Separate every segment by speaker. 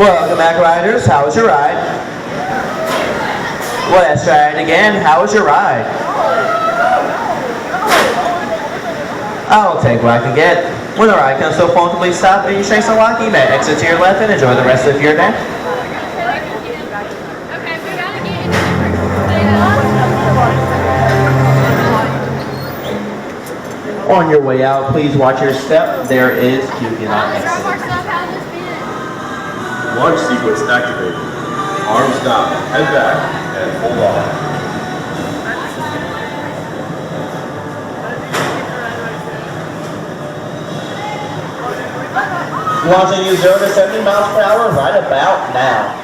Speaker 1: Welcome back, riders. How was your ride? Let's try it again. How was your ride? I'll take what I can get. When the ride comes to a point, please stop and you trace a lock. You may exit to your left and enjoy the rest of your day. On your way out, please watch your step. There is QP exit.
Speaker 2: Launch sequence activated. Arms down, head back, and hold on.
Speaker 1: Launching you 0 to 70 miles per hour right about now.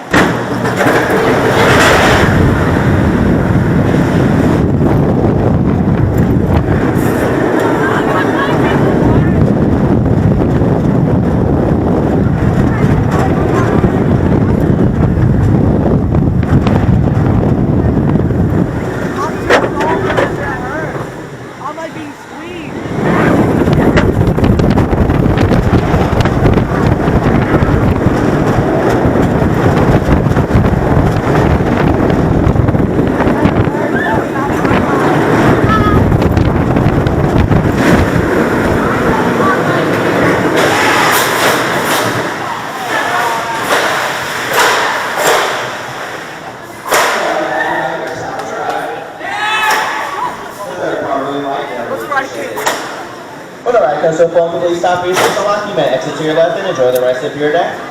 Speaker 1: So, please stop your lock. You may exit to your left and enjoy the rest of your day.